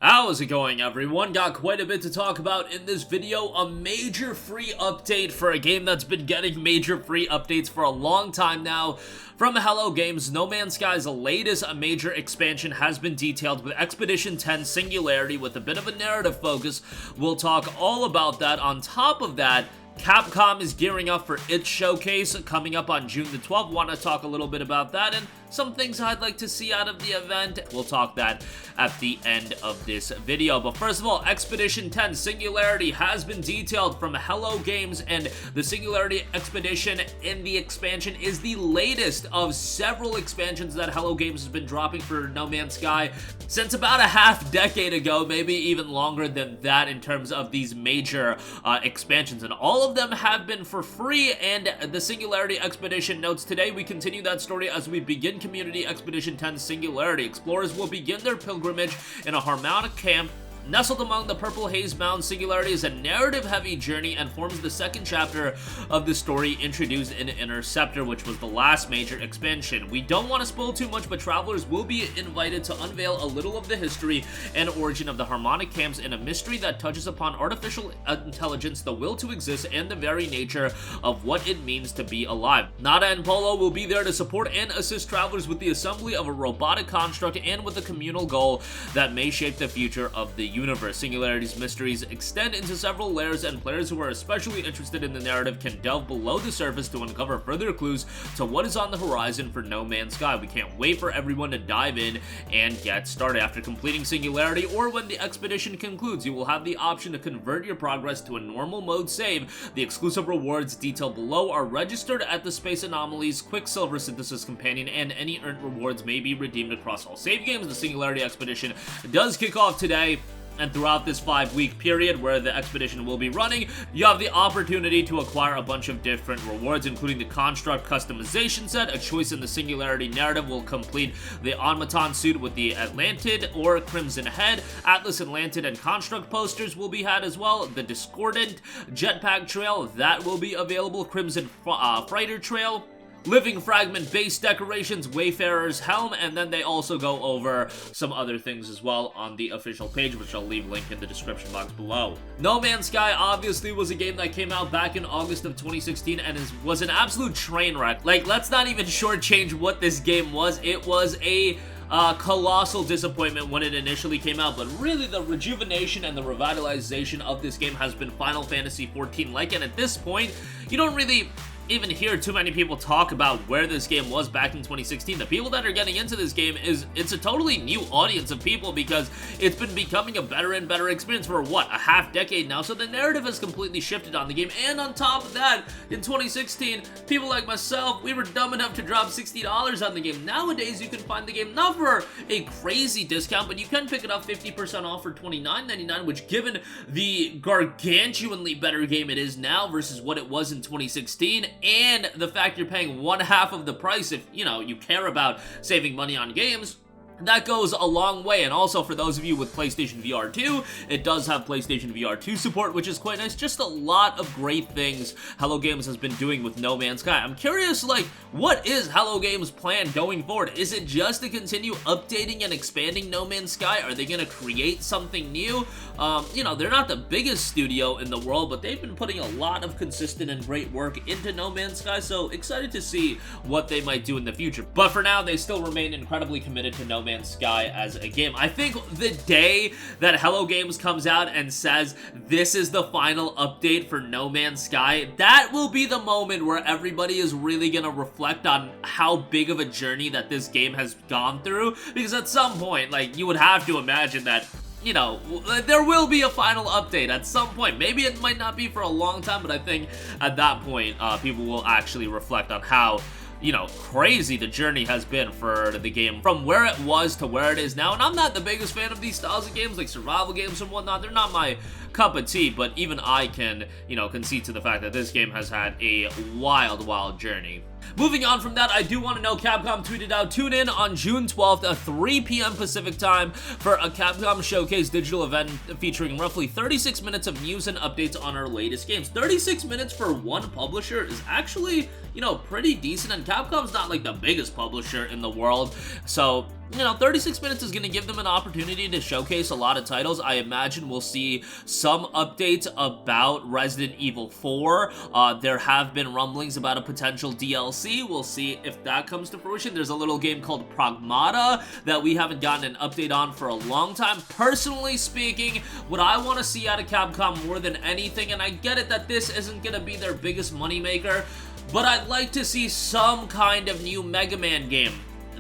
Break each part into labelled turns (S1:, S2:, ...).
S1: How's it going, everyone? Got quite a bit to talk about in this video. A major free update for a game that's been getting major free updates for a long time now. From Hello Games, No Man's Sky's latest major expansion has been detailed with Expedition 10 Singularity with a bit of a narrative focus. We'll talk all about that. On top of that, Capcom is gearing up for its showcase coming up on June the 12th. Want to talk a little bit about that and some things I'd like to see out of the event. We'll talk that at the end of this video. But first of all, Expedition 10 Singularity has been detailed from Hello Games, and the Singularity Expedition in the expansion is the latest of several expansions that Hello Games has been dropping for No Man's Sky since about a half decade ago, maybe even longer than that in terms of these major expansions, and all of them have been for free. And the Singularity Expedition notes, today we continue that story as we begin Community Expedition 10 Singularity. Explorers will begin their pilgrimage in a harmonic camp nestled among the Purple Haze Mounds. Singularity is a narrative-heavy journey and forms the second chapter of the story introduced in Interceptor, which was the last major expansion. We don't want to spoil too much, but travelers will be invited to unveil a little of the history and origin of the harmonic camps in a mystery that touches upon artificial intelligence, the will to exist, and the very nature of what it means to be alive. Nada and Polo will be there to support and assist travelers with the assembly of a robotic construct and with a communal goal that may shape the future of the universe. Singularity's mysteries extend into several layers, and players who are especially interested in the narrative can delve below the surface to uncover further clues to what is on the horizon for No Man's Sky. We can't wait for everyone to dive in and get started. After completing Singularity, or when the expedition concludes, you will have the option to convert your progress to a normal mode save. The exclusive rewards detailed below are registered at the Space Anomalies Quicksilver Synthesis Companion, and any earned rewards may be redeemed across all save games. The Singularity Expedition does kick off today, and throughout this 5-week period where the expedition will be running, you have the opportunity to acquire a bunch of different rewards, including the Construct customization set. A choice in the Singularity narrative will complete the Automaton suit with the Atlantid or Crimson Head. Atlas, Atlantid, and Construct posters will be had as well. The Discordant Jetpack Trail, that will be available. Crimson Freighter Trail, Living Fragment base decorations, Wayfarer's Helm, and then they also go over some other things as well on the official page, which I'll leave link in the description box below. No Man's Sky obviously was a game that came out back in August of 2016 and was an absolute train wreck. Like, let's not even shortchange what this game was. It was a colossal disappointment when it initially came out, but really the rejuvenation and the revitalization of this game has been Final Fantasy XIV-like, and at this point, you don't really even hear too many people talk about where this game was back in 2016. The people that are getting into this game, it's a totally new audience of people because it's been becoming a better and better experience for, what, a half decade now. So the narrative has completely shifted on the game, and on top of that, in 2016, people like myself, we were dumb enough to drop $60 on the game. Nowadays, you can find the game not for a crazy discount, but you can pick it up 50% off for $29.99, which, given the gargantuanly better game it is now versus what it was in 2016, and the fact you're paying one half of the price if, you know, you care about saving money on games, that goes a long way. And also, for those of you with PlayStation VR 2, it does have PlayStation VR 2 support, which is quite nice. Just a lot of great things Hello Games has been doing with No Man's Sky. I'm curious, like, what is Hello Games' plan going forward? Is it just to continue updating and expanding No Man's Sky? Are they going to create something new? You know, they're not the biggest studio in the world, but they've been putting a lot of consistent and great work into No Man's Sky, so excited to see what they might do in the future. But for now, they still remain incredibly committed to No Man's Sky as a game. I think the day that Hello Games comes out and says this is the final update for No Man's Sky, that will be the moment where everybody is really gonna reflect on how big of a journey that this game has gone through, because at some point, like, you would have to imagine that, you know, there will be a final update at some point. Maybe it might not be for a long time, but I think at that point, people will actually reflect on how, you know, crazy the journey has been for the game from where it was to where it is now. And I'm not the biggest fan of these styles of games, like survival games and whatnot. They're not my cup of tea, but even I can, you know, concede to the fact that this game has had a wild journey. Moving on from that, I do want to know, Capcom tweeted out, tune in on June 12th at 3 p.m. Pacific time for a Capcom Showcase digital event featuring roughly 36 minutes of news and updates on our latest games. 36 minutes for one publisher is actually, you know, pretty decent, and Capcom's not like the biggest publisher in the world, so you know, 36 minutes is going to give them an opportunity to showcase a lot of titles. I imagine we'll see some updates about Resident Evil 4. There have been rumblings about a potential DLC. We'll see if that comes to fruition. There's a little game called Pragmata that we haven't gotten an update on for a long time. Personally speaking, what I want to see out of Capcom more than anything, and I get it that this isn't going to be their biggest moneymaker, but I'd like to see some kind of new Mega Man game.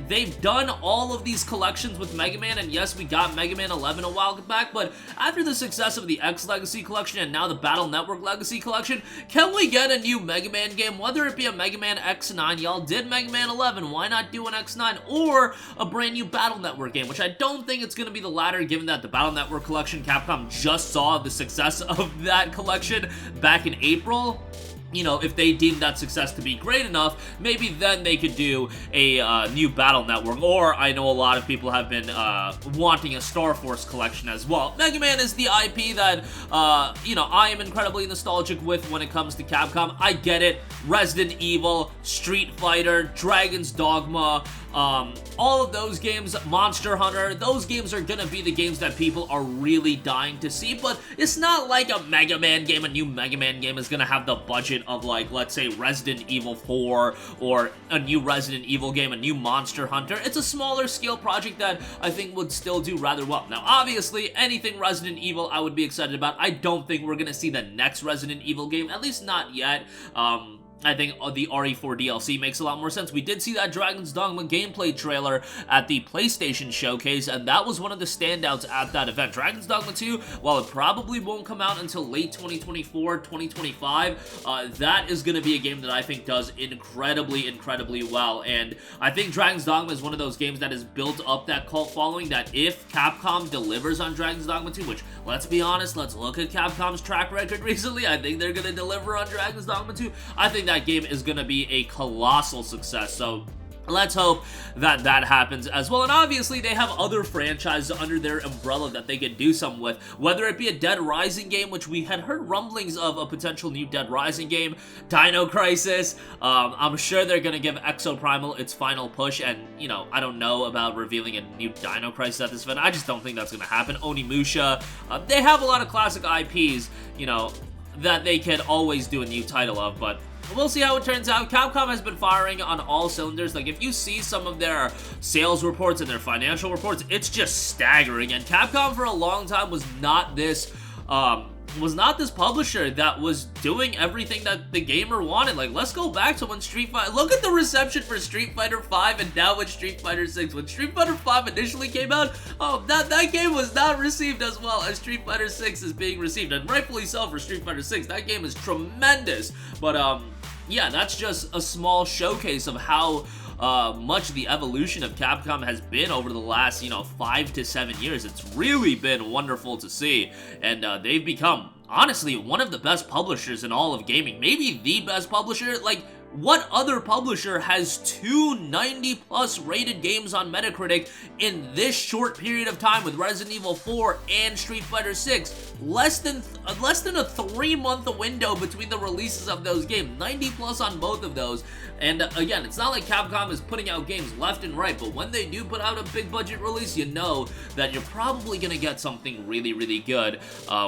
S1: They've done all of these collections with Mega Man, and yes, we got Mega Man 11 a while back, but after the success of the X Legacy Collection and now the Battle Network Legacy Collection, can we get a new Mega Man game, whether it be a Mega Man X9, y'all did Mega Man 11, why not do an X9, or a brand new Battle Network game, which I don't think it's going to be the latter, given that the Battle Network Collection, Capcom just saw the success of that collection back in April. You know, if they deem that success to be great enough, maybe then they could do a new Battle Network, or I know a lot of people have been wanting a Star Force collection as well. Mega Man is the IP that, you know, I am incredibly nostalgic with when it comes to Capcom. I get it. Resident Evil, Street Fighter, Dragon's Dogma, all of those games, Monster Hunter, those games are gonna be the games that people are really dying to see, but it's not like a Mega Man game, a new Mega Man game is gonna have the budget of, like, let's say Resident Evil 4, or a new Resident Evil game, a new Monster Hunter. It's a smaller scale project that I think would still do rather well. Now, obviously, anything Resident Evil I would be excited about. I don't think we're gonna see the next Resident Evil game, at least not yet. I think the RE4 DLC makes a lot more sense. We did see that Dragon's Dogma gameplay trailer at the PlayStation Showcase, and that was one of the standouts at that event. Dragon's Dogma 2, while it probably won't come out until late 2024, 2025, that is going to be a game that I think does incredibly, incredibly well, and I think Dragon's Dogma is one of those games that has built up that cult following that if Capcom delivers on Dragon's Dogma 2, which, let's be honest, let's look at Capcom's track record recently, I think they're going to deliver on Dragon's Dogma 2. I think that game is going to be a colossal success, so let's hope that that happens as well. And obviously they have other franchises under their umbrella that they could do something with, whether it be a Dead Rising game, which we had heard rumblings of a potential new Dead Rising game, Dino Crisis. I'm sure they're gonna give Exoprimal its final push, and you know, I don't know about revealing a new Dino Crisis at this event. I just don't think that's gonna happen. Onimusha, they have a lot of classic IPs, you know, that they could always do a new title of, but we'll see how it turns out. Capcom has been firing on all cylinders. Like, if you see some of their sales reports and their financial reports, it's just staggering. And Capcom for a long time was not this publisher that was doing everything that the gamer wanted. Like, let's go back to when Street Fighter, look at the reception for Street Fighter 5 and now with Street Fighter 6. When Street Fighter 5 initially came out, that game was not received as well as Street Fighter 6 is being received, and rightfully so for Street Fighter 6. That game is tremendous, but yeah, that's just a small showcase of how much the evolution of Capcom has been over the last, you know, 5 to 7 years. It's really been wonderful to see, and they've become, honestly, one of the best publishers in all of gaming. Maybe the best publisher. Like, what other publisher has 290+ rated games on Metacritic in this short period of time with Resident Evil 4 and Street Fighter 6? Less than a 3-month window between the releases of those games. 90+ on both of those. And again, it's not like Capcom is putting out games left and right, but when they do put out a big budget release, you know that you're probably gonna get something really, really good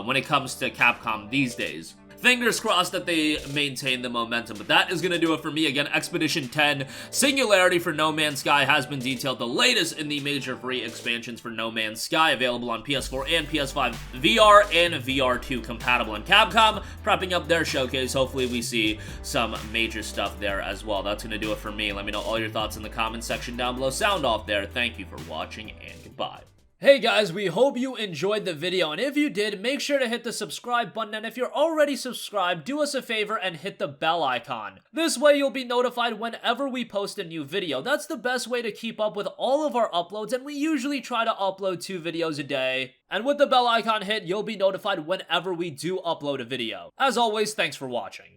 S1: when it comes to Capcom these days. Fingers crossed that they maintain the momentum, but that is going to do it for me. Again, Expedition 10 Singularity for No Man's Sky has been detailed, the latest in the major free expansions for No Man's Sky, available on PS4 and PS5 VR and VR2 compatible. And Capcom prepping up their showcase. Hopefully we see some major stuff there as well. That's going to do it for me. Let me know all your thoughts in the comments section down below. Sound off there. Thank you for watching, and goodbye. Hey guys, we hope you enjoyed the video, and if you did, make sure to hit the subscribe button, and if you're already subscribed, do us a favor and hit the bell icon. This way you'll be notified whenever we post a new video. That's the best way to keep up with all of our uploads, and we usually try to upload 2 videos a day. And with the bell icon hit, you'll be notified whenever we do upload a video. As always, thanks for watching.